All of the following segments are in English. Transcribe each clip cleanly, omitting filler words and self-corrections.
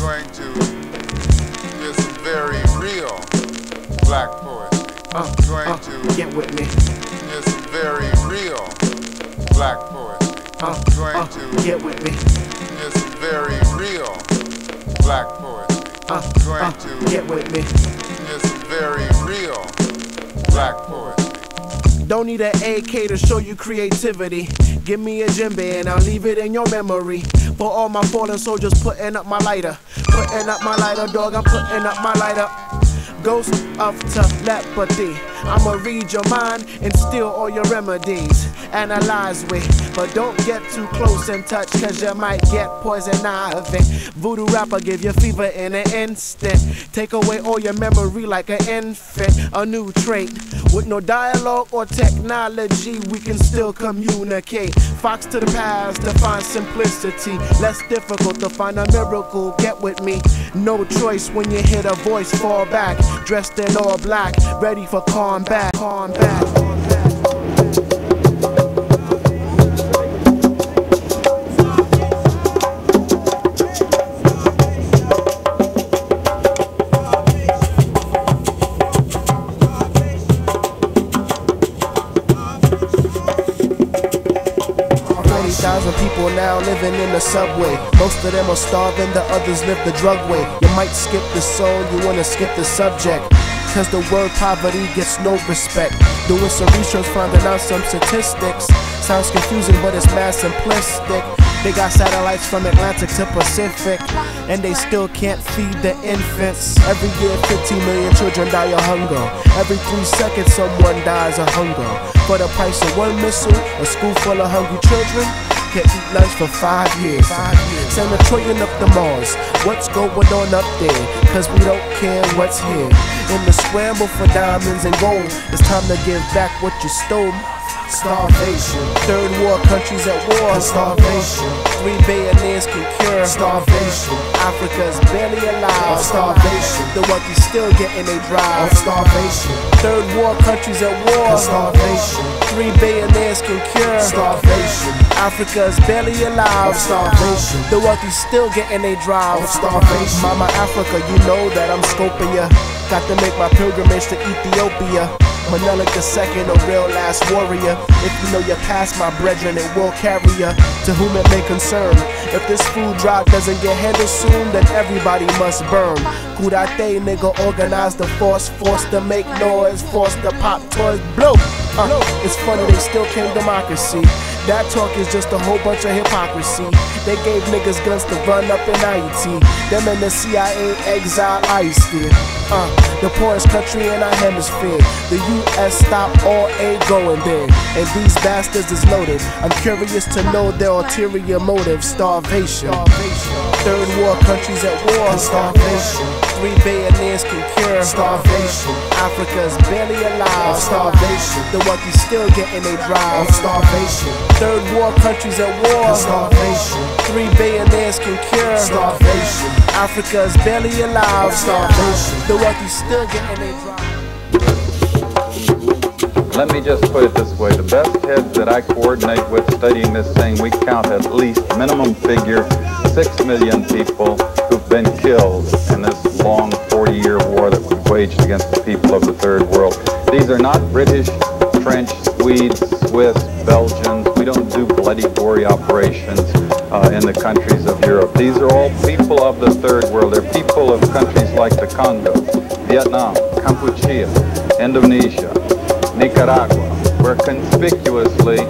going to hear some very real black poetry. I'm going to get with me. hear some very real black poetry. I'm going to get with me. hear some very real black poetry. I'm going to get with me. hear some very real black poetry. Don't need an AK to show you creativity. Give me a djembe and I'll leave it in your memory. For all my fallen soldiers putting up my lighter. Putting up my lighter, dog, I'm putting up my lighter. Ghost of telepathy. I'ma read your mind and steal all your remedies. Analyze with, but don't get too close and touch, cause you might get poison ivy. Voodoo rapper give you fever in an instant. Take away all your memory like an infant. A new trait. With no dialogue or technology, we can still communicate. Fox to the past to find simplicity. Less difficult to find a miracle. Get with me. No choice when you hear the voice fall back. Dressed in all black, ready for combat. Combat. 40,000 people now living in the subway. Most of them are starving, the others live the drug way. You might skip the song, you wanna skip the subject, cause the word poverty gets no respect. Doing some research, finding out some statistics. Sounds confusing, but it's mad simplistic. They got satellites from Atlantic to Pacific, and they still can't feed the infants. Every year 15 million children die of hunger. Every 3 seconds someone dies of hunger. For the price of one missile, a school full of hungry children can eat lunch for 5 years. Send a trillion up to Mars. What's going on up there? Cause we don't care what's here. In the scramble for diamonds and gold, it's time to give back what you stole. Starvation. Third world countries at war. Starvation. 3 billionaires can cure. Starvation. Africa's barely alive. Starvation. The wealthy still getting a drive. Starvation. Third world countries at war. Starvation. 3 billionaires can cure. Starvation. Africa's barely alive. Starvation. The wealthy still getting a drive. Starvation. Mama Africa, you know that I'm scoping ya. Got to make my pilgrimage to Ethiopia. Menelik II, a real last warrior. If you know your past, my brethren, it will carry ya. To whom it may concern. If this food drop doesn't get handled soon, then everybody must burn. Kudate, nigga, organize the force. Forced to make noise, forced to pop toys. Blow! It's funny they still claim democracy. That talk is just a whole bunch of hypocrisy. They gave niggas guns to run up in Haiti. Them and the CIA exile ICE there. The poorest country in our hemisphere. The US stopped all aid going there. And these bastards is loaded. I'm curious to know their ulterior motive. Starvation. Third world countries at war. Starvation. 3 billionaires can cure. Starvation. Africa's barely alive. Starvation. The wealthy still getting a drive. Starvation. Third world countries at war. Starvation. 3 billionaires can cure. Starvation. Africa's barely alive. Starvation. The wealthy still getting a drive. Let me just put it this way. The best heads that I coordinate with studying this thing, we count at least minimum figure 6 million people who've been killed in this long 40-year war that was waged against the people of the third world. These are not British, French, Swedes, Swiss, Belgians. We don't do bloody, gory operations in the countries of Europe. These are all people of the third world. They're people of countries like the Congo, Vietnam, Cambodia, Indonesia, Nicaragua, where conspicuously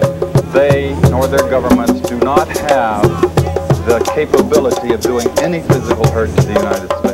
they nor their governments do not have the capability of doing any physical hurt to the United States.